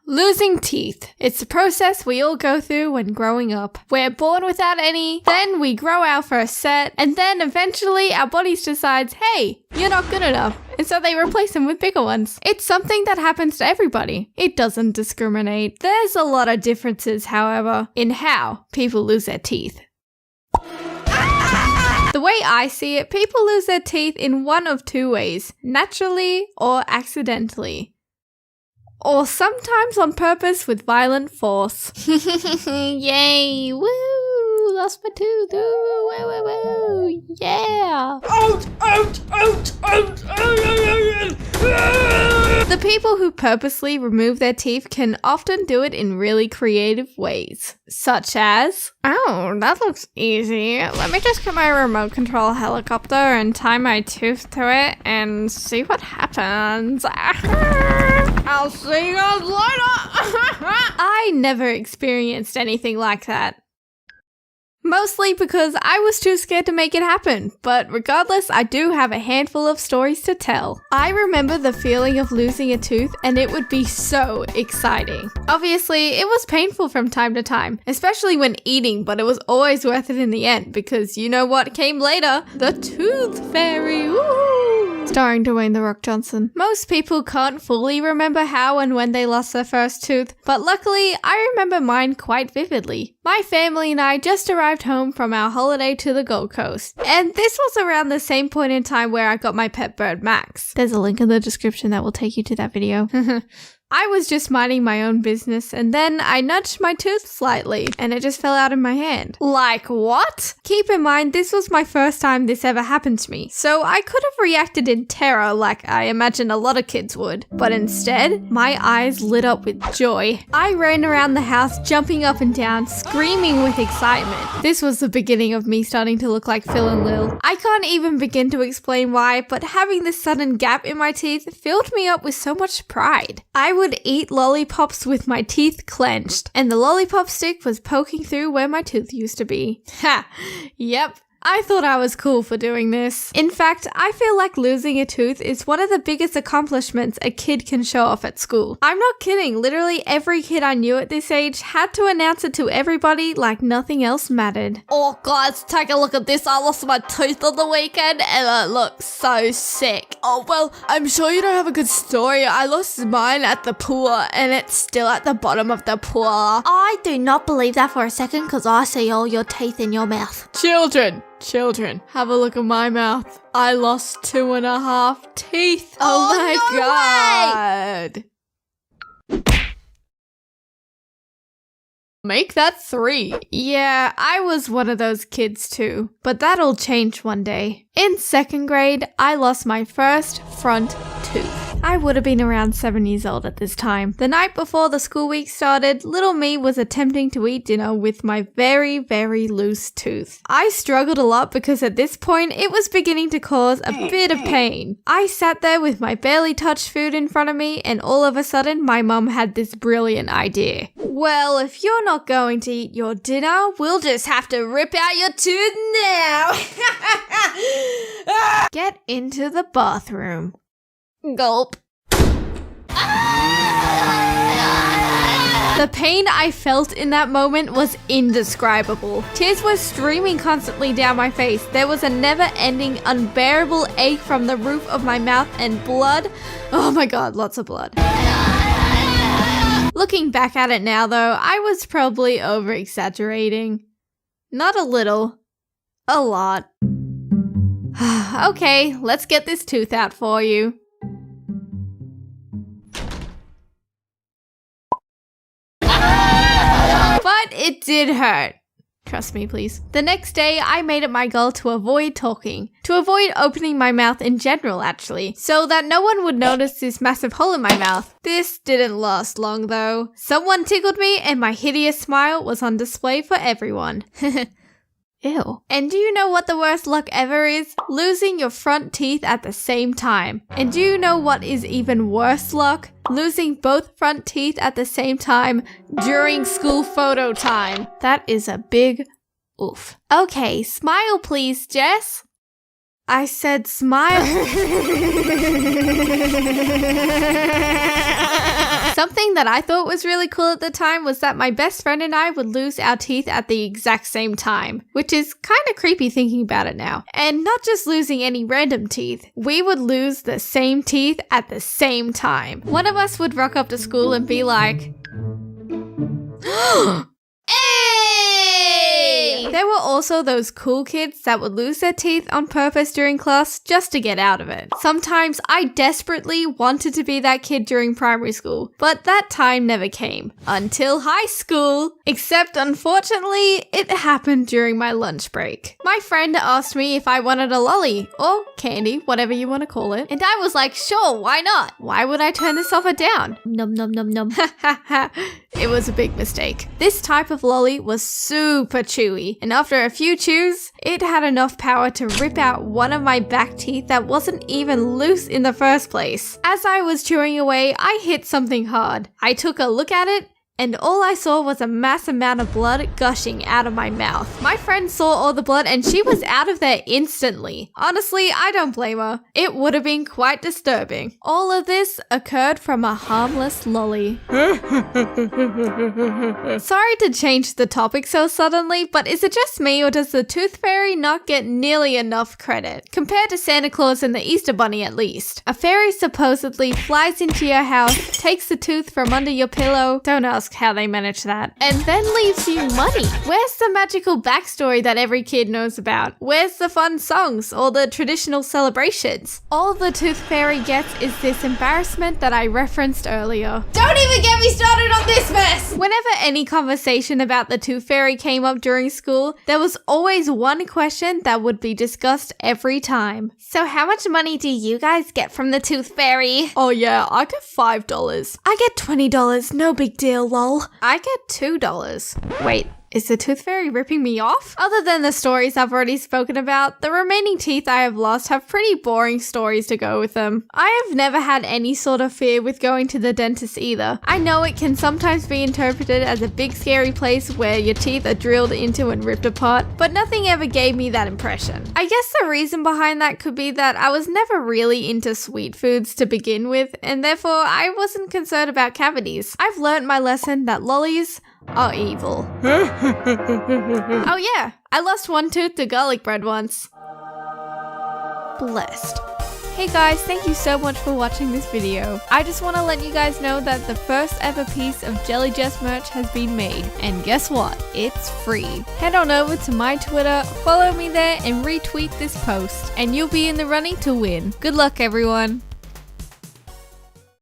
Losing teeth. It's a process we all go through when growing up. We're born without any, then we grow our first set, and then eventually our bodies decides, hey, you're not good enough, and so they replace them with bigger ones. It's something that happens to everybody. It doesn't discriminate. There's a lot of differences, however, in how people lose their teeth. The way I see it, people lose their teeth in one of two ways, naturally or accidentally. Or sometimes on purpose with violent force. Yay! Woo! Lost my tooth! Woo! Woo! Woo! Woo! Yeah! Out! Out! Out! Out! Out! The people who purposely remove their teeth can often do it in really creative ways. Such as, oh, that looks easy. Let me just get my remote control helicopter and tie my tooth to it and see what happens. I'll see you guys later. I never experienced anything like that. Mostly because I was too scared to make it happen, but regardless, I do have a handful of stories to tell. I remember the feeling of losing a tooth, and it would be so exciting. Obviously, it was painful from time to time, especially when eating, but it was always worth it in the end, because you know what came later? The Tooth Fairy! Woo! Starring Dwayne "The Rock" Johnson. Most people can't fully remember how and when they lost their first tooth, but luckily, I remember mine quite vividly. My family and I just arrived home from our holiday to the Gold Coast, and this was around the same point in time where I got my pet bird Max. There's a link in the description that will take you to that video. I was just minding my own business, and then I nudged my tooth slightly, and it just fell out of my hand. Like, what? Keep in mind, this was my first time this ever happened to me, so I could have reacted in terror like I imagine a lot of kids would. But instead, my eyes lit up with joy. I ran around the house, jumping up and down, screaming with excitement. This was the beginning of me starting to look like Phil and Lil. I can't even begin to explain why, but having this sudden gap in my teeth filled me up with so much pride. I would eat lollipops with my teeth clenched, and the lollipop stick was poking through where my tooth used to be. Ha! Yep. I thought I was cool for doing this. In fact, I feel like losing a tooth is one of the biggest accomplishments a kid can show off at school. I'm not kidding, literally every kid I knew at this age had to announce it to everybody like nothing else mattered. Oh guys, take a look at this, I lost my tooth on the weekend and it looks so sick. Oh well, I'm sure you don't have a good story. I lost mine at the pool and it's still at the bottom of the pool. I do not believe that for a second because I see all your teeth in your mouth. Children, have a look at my mouth. I lost 2.5 teeth. Oh my god. Make that 3. Yeah, I was one of those kids too. But that'll change one day. In 2nd grade, I lost my first front tooth. I would have been around 7 years old at this time. The night before the school week started, little me was attempting to eat dinner with my very, very loose tooth. I struggled a lot because at this point, it was beginning to cause a bit of pain. I sat there with my barely touched food in front of me, and all of a sudden, my mum had this brilliant idea. Well, if you're not going to eat your dinner, we'll just have to rip out your tooth now. Get into the bathroom. Gulp. The pain I felt in that moment was indescribable. Tears were streaming constantly down my face. There was a never-ending, unbearable ache from the roof of my mouth and blood. Oh my god, lots of blood. Looking back at it now though, I was probably over-exaggerating. Not a little. A lot. Okay, let's get this tooth out for you. But it did hurt. Trust me, please. The next day, I made it my goal to avoid talking. To avoid opening my mouth in general, actually. So that no one would notice this massive hole in my mouth. This didn't last long, though. Someone tickled me, and my hideous smile was on display for everyone. Ew. And do you know what the worst luck ever is? Losing your front teeth at the same time. And do you know what is even worse luck? Losing both front teeth at the same time during school photo time. That is a big oof. Okay, smile please, Jess. I said smile. Something that I thought was really cool at the time was that my best friend and I would lose our teeth at the exact same time, which is kind of creepy thinking about it now. And not just losing any random teeth, we would lose the same teeth at the same time. One of us would rock up to school and be like, Hey! There were also those cool kids that would lose their teeth on purpose during class just to get out of it. Sometimes I desperately wanted to be that kid during primary school, but that time never came. Until high school. Except unfortunately, it happened during my lunch break. My friend asked me if I wanted a lolly, or candy, whatever you want to call it, and I was like, sure, why not? Why would I turn this offer down? Num num num num. It was a big mistake. This type of lolly was super chewy, and after a few chews, it had enough power to rip out one of my back teeth that wasn't even loose in the first place. As I was chewing away, I hit something hard. I took a look at it, and all I saw was a mass amount of blood gushing out of my mouth. My friend saw all the blood and she was out of there instantly. Honestly, I don't blame her. It would have been quite disturbing. All of this occurred from a harmless lolly. Sorry to change the topic so suddenly, but is it just me or does the Tooth Fairy not get nearly enough credit? Compared to Santa Claus and the Easter Bunny at least. A fairy supposedly flies into your house, takes the tooth from under your pillow, don't ask how they manage that, and then leaves you money. Where's the magical backstory that every kid knows about? Where's the fun songs or the traditional celebrations? All the Tooth Fairy gets is this embarrassment that I referenced earlier. Don't even get me started on this mess! Whenever any conversation about the Tooth Fairy came up during school, there was always one question that would be discussed every time. So how much money do you guys get from the Tooth Fairy? Oh yeah, I get $5. I get $20, no big deal, lol. I get $2. Wait, is the Tooth Fairy ripping me off? Other than the stories I've already spoken about, the remaining teeth I have lost have pretty boring stories to go with them. I have never had any sort of fear with going to the dentist either. I know it can sometimes be interpreted as a big scary place where your teeth are drilled into and ripped apart, but nothing ever gave me that impression. I guess the reason behind that could be that I was never really into sweet foods to begin with, and therefore I wasn't concerned about cavities. I've learnt my lesson that lollies are evil. Oh yeah, I lost one tooth to garlic bread once. Blessed. Hey guys, thank you so much for watching this video. I just want to let you guys know that the first ever piece of Jelly Jess merch has been made. And guess what? It's free. Head on over to my Twitter, follow me there and retweet this post. And you'll be in the running to win. Good luck everyone.